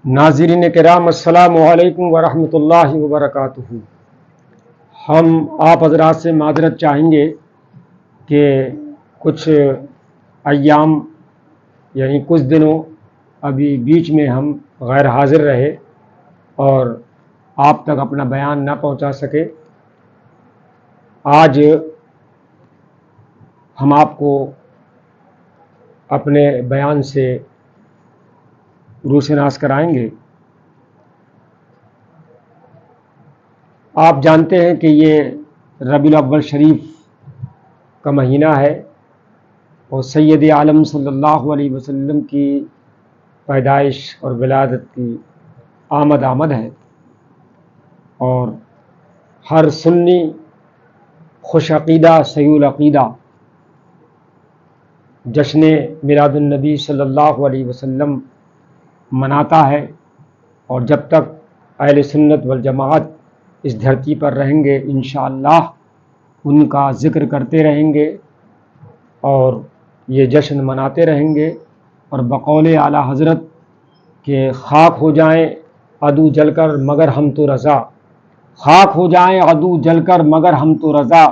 ناظرین کرام السلام علیکم ورحمۃ اللہ وبرکاتہ۔ ہم آپ حضرات سے معذرت چاہیں گے کہ کچھ ایام یعنی کچھ دنوں ابھی بیچ میں ہم غیر حاضر رہے اور آپ تک اپنا بیان نہ پہنچا سکے۔ آج ہم آپ کو اپنے بیان سے روشناس کرائیں گے۔ آپ جانتے ہیں کہ یہ ربیع الاول شریف کا مہینہ ہے اور سید عالم صلی اللہ علیہ وسلم کی پیدائش اور ولادت کی آمد ہے، اور ہر سنی خوش عقیدہ صحیح العقیدہ جشن میلاد النبی صلی اللہ علیہ وسلم مناتا ہے، اور جب تک اہل سنت والجماعت اس دھرتی پر رہیں گے انشاءاللہ ان کا ذکر کرتے رہیں گے اور یہ جشن مناتے رہیں گے۔ اور بقول اعلیٰ حضرت کہ خاک ہو جائیں عدو جل کر مگر ہم تو رضا، خاک ہو جائیں عدو جل کر مگر ہم تو رضا،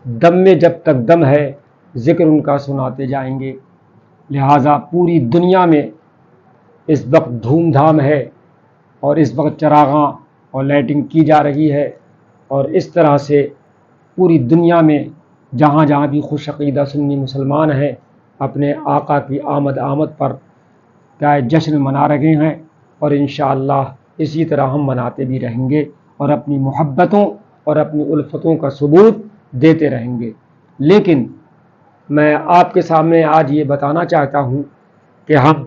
دم میں جب تک دم ہے ذکر ان کا سناتے جائیں گے۔ لہٰذا پوری دنیا میں اس وقت دھوم دھام ہے اور اس وقت چراغاں اور لائٹنگ کی جا رہی ہے، اور اس طرح سے پوری دنیا میں جہاں جہاں بھی خوش عقیدہ سنی مسلمان ہیں اپنے آقا کی آمد پر کیا جشن منا رہے ہیں، اور انشاءاللہ اسی طرح ہم مناتے بھی رہیں گے اور اپنی محبتوں اور اپنی الفتوں کا ثبوت دیتے رہیں گے۔ لیکن میں آپ کے سامنے آج یہ بتانا چاہتا ہوں کہ ہم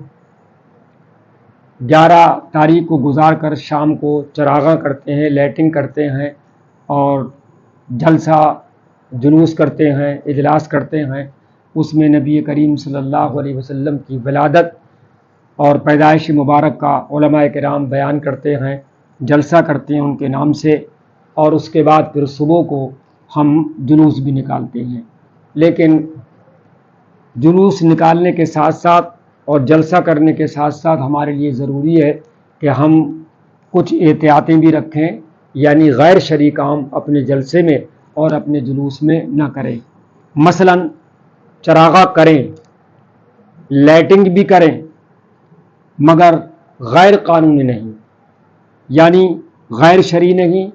11 تاریخ کو گزار کر شام کو چراغاں کرتے ہیں، لائٹنگ کرتے ہیں اور جلسہ جلوس کرتے ہیں، اجلاس کرتے ہیں۔ اس میں نبی کریم صلی اللہ علیہ وسلم کی ولادت اور پیدائش مبارک کا علماء کرام بیان کرتے ہیں، جلسہ کرتے ہیں ان کے نام سے، اور اس کے بعد پھر صبح کو ہم جلوس بھی نکالتے ہیں۔ لیکن جلوس نکالنے کے ساتھ ساتھ اور جلسہ کرنے کے ساتھ ساتھ ہمارے لیے ضروری ہے کہ ہم کچھ احتیاطیں بھی رکھیں، یعنی غیر شرعی کام اپنے جلسے میں اور اپنے جلوس میں نہ کریں۔ مثلا چراغاں کریں، لائٹنگ بھی کریں، مگر غیر قانونی نہیں، یعنی غیر شرعی نہیں،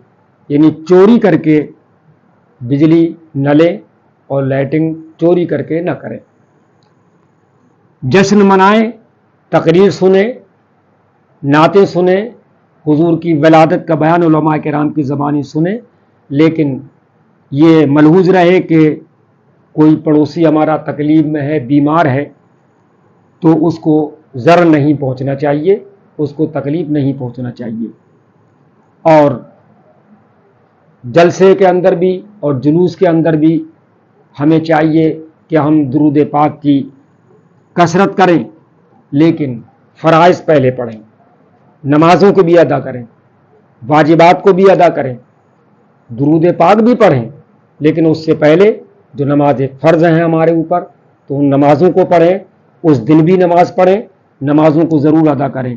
یعنی چوری کر کے بجلی نہ لیں اور لائٹنگ چوری کر کے نہ کریں۔ جشن منائیں، تقریر سنیں، نعتیں سنیں، حضور کی ولادت کا بیان علماء کرام کی زبانی سنیں، لیکن یہ ملحوظ رہے کہ کوئی پڑوسی ہمارا تکلیف میں ہے، بیمار ہے، تو اس کو ضرر نہیں پہنچنا چاہیے، اس کو تکلیف نہیں پہنچنا چاہیے۔ اور جلسے کے اندر بھی اور جلوس کے اندر بھی ہمیں چاہیے کہ ہم درود پاک کی کثرت کریں، لیکن فرائض پہلے پڑھیں، نمازوں کو بھی ادا کریں، واجبات کو بھی ادا کریں، درود پاک بھی پڑھیں، لیکن اس سے پہلے جو نماز فرض ہیں ہمارے اوپر تو ان نمازوں کو پڑھیں، اس دن بھی نماز پڑھیں، نمازوں کو ضرور ادا کریں۔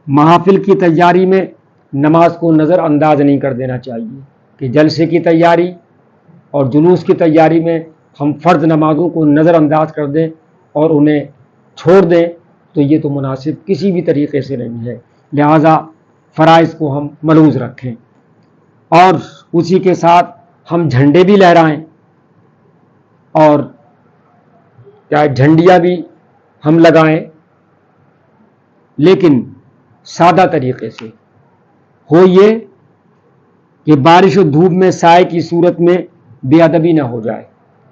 محافل کی تیاری میں نماز کو نظر انداز نہیں کر دینا چاہیے کہ جلسے کی تیاری اور جلوس کی تیاری میں ہم فرض نمازوں کو نظر انداز کر دیں اور انہیں چھوڑ دیں، تو یہ تو مناسب کسی بھی طریقے سے نہیں ہے۔ لہٰذا فرائض کو ہم ملحوظ رکھیں، اور اسی کے ساتھ ہم جھنڈے بھی لہرائیں اور کیا جھنڈیاں بھی ہم لگائیں، لیکن سادہ طریقے سے ہو، یہ کہ بارش و دھوپ میں سائے کی صورت میں بے ادبی نہ ہو جائے۔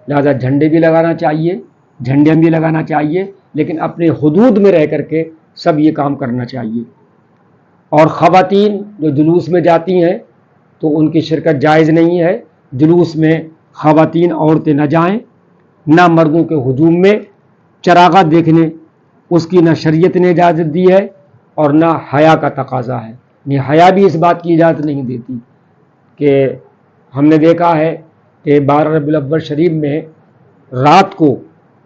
لہذا جھنڈے بھی لگانا چاہیے، جھنڈیاں بھی لگانا چاہیے، لیکن اپنے حدود میں رہ کر کے سب یہ کام کرنا چاہیے۔ اور خواتین جو جلوس میں جاتی ہیں تو ان کی شرکت جائز نہیں ہے، جلوس میں خواتین عورتیں نہ جائیں، نہ مردوں کے ہجوم میں چراغاں دیکھنے، اس کی نہ شریعت نے اجازت دی ہے اور نہ حیا کا تقاضا ہے۔ حیا بھی اس بات کی اجازت نہیں دیتی کہ ہم نے دیکھا ہے کہ 12 ربیع الاول شریف میں رات کو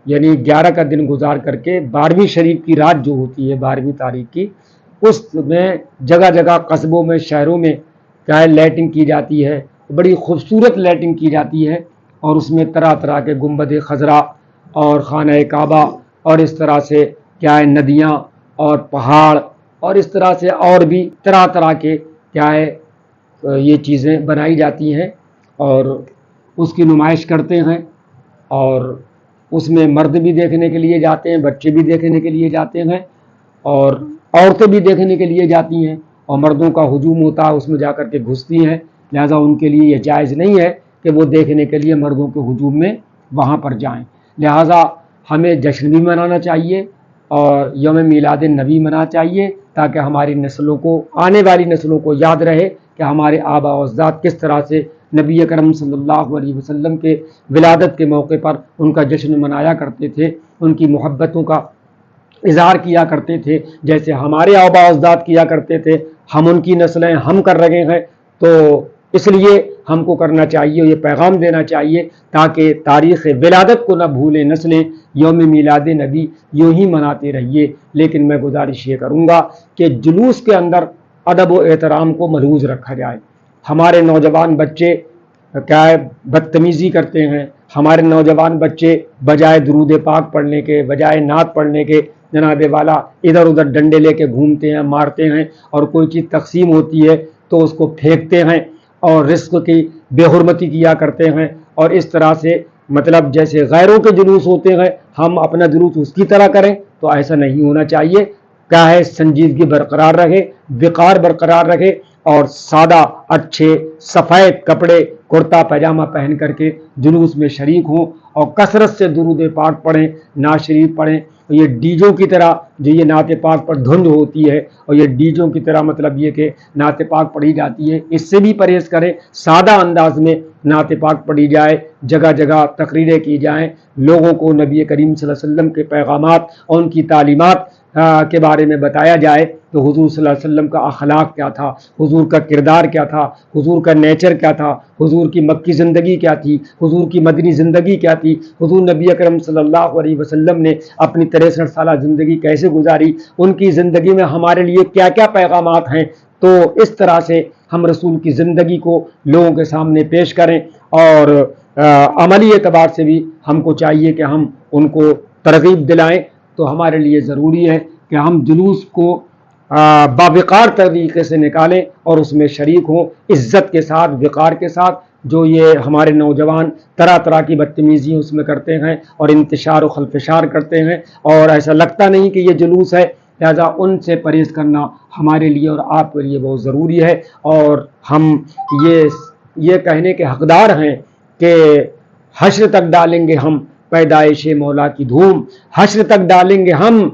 یعنی 11 کا دن گزار کر کے 12ویں شریف کی رات جو ہوتی ہے 12ویں تاریخ کی، اس میں جگہ جگہ قصبوں میں شہروں میں کیا ہے لائٹنگ کی جاتی ہے، بڑی خوبصورت لائٹنگ کی جاتی ہے، اور اس میں طرح طرح کے گنبد خضرا اور خانہ کعبہ اور اس طرح سے کیا ہے ندیاں اور پہاڑ اور اس طرح سے اور بھی طرح طرح کے کیا ہے یہ چیزیں بنائی جاتی ہیں اور اس کی نمائش کرتے ہیں، اور اس میں مرد بھی دیکھنے کے لیے جاتے ہیں، بچے بھی دیکھنے کے لیے جاتے ہیں، اور عورتیں بھی دیکھنے کے لیے جاتی ہیں، اور مردوں کا ہجوم ہوتا ہے اس میں جا کر کے گھستی ہیں، لہذا ان کے لیے یہ جائز نہیں ہے کہ وہ دیکھنے کے لیے مردوں کے ہجوم میں وہاں پر جائیں۔ لہذا ہمیں جشن بھی منانا چاہیے اور یوم میلاد نبی منانا چاہیے، تاکہ ہماری نسلوں کو، آنے والی نسلوں کو یاد رہے کہ ہمارے آباء و اجداد کس طرح سے نبی اکرم صلی اللہ علیہ وسلم کے ولادت کے موقع پر ان کا جشن منایا کرتے تھے، ان کی محبتوں کا اظہار کیا کرتے تھے، جیسے ہمارے آباء و اجداد کیا کرتے تھے، ہم ان کی نسلیں ہم کر رہے ہیں، تو اس لیے ہم کو کرنا چاہیے، یہ پیغام دینا چاہیے تاکہ تاریخ ولادت کو نہ بھولیں نسلیں، یوم میلاد نبی یوں ہی مناتے رہیے۔ لیکن میں گزارش یہ کروں گا کہ جلوس کے اندر ادب و احترام کو ملحوظ رکھا جائے۔ ہمارے نوجوان بچے کیا ہے بدتمیزی کرتے ہیں، ہمارے نوجوان بچے بجائے درود پاک پڑھنے کے، بجائے نعت پڑھنے کے، جناب والا ادھر ادھر ڈنڈے لے کے گھومتے ہیں، مارتے ہیں، اور کوئی چیز تقسیم ہوتی ہے تو اس کو پھینکتے ہیں اور رزق کی بے حرمتی کیا کرتے ہیں، اور اس طرح سے مطلب جیسے غیروں کے جلوس ہوتے ہیں ہم اپنا جلوس اس کی طرح کریں، تو ایسا نہیں ہونا چاہیے۔ کیا ہے سنجیدگی برقرار رہے، وقار برقرار رہے، اور سادہ اچھے سفید کپڑے کرتا پیجامہ پہن کر کے جلوس میں شریک ہوں، اور کثرت سے درود پاک پڑھیں، نعت شریف پڑھیں۔ یہ ڈیجوں کی طرح جو یہ نعت پاک پر دھند ہوتی ہے، اور یہ ڈیجوں کی طرح مطلب یہ کہ نعت پاک پڑھی جاتی ہے، اس سے بھی پرہیز کریں۔ سادہ انداز میں نعت پاک پڑھی جائے، جگہ جگہ تقریریں کی جائیں، لوگوں کو نبی کریم صلی اللہ علیہ وسلم کے پیغامات اور ان کی تعلیمات کے بارے میں بتایا جائے تو حضور صلی اللہ علیہ وسلم کا اخلاق کیا تھا، حضور کا کردار کیا تھا، حضور کا نیچر کیا تھا، حضور کی مکی زندگی کیا تھی، حضور کی مدنی زندگی کیا تھی، حضور نبی اکرم صلی اللہ علیہ وسلم نے اپنی 63 سالہ زندگی کیسے گزاری، ان کی زندگی میں ہمارے لیے کیا کیا پیغامات ہیں۔ تو اس طرح سے ہم رسول کی زندگی کو لوگوں کے سامنے پیش کریں، اور عملی اعتبار سے بھی ہم کو چاہیے کہ ہم ان کو ترغیب دلائیں۔ تو ہمارے لیے ضروری ہے کہ ہم جلوس کو باوقار طریقے سے نکالیں اور اس میں شریک ہوں، عزت کے ساتھ، وقار کے ساتھ۔ جو یہ ہمارے نوجوان طرح طرح کی بدتمیزی اس میں کرتے ہیں اور انتشار و خلفشار کرتے ہیں، اور ایسا لگتا نہیں کہ یہ جلوس ہے، لہذا ان سے پرہیز کرنا ہمارے لیے اور آپ کے لیے بہت ضروری ہے۔ اور ہم یہ کہنے کے حقدار ہیں کہ حشر تک ڈالیں گے ہم پیدائش مولا کی دھوم، حشر تک ڈالیں گے ہم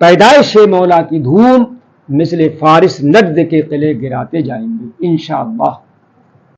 پیدائش مولا کی دھوم، مثل فارس نجد کے قلعے گراتے جائیں گے انشاءاللہ۔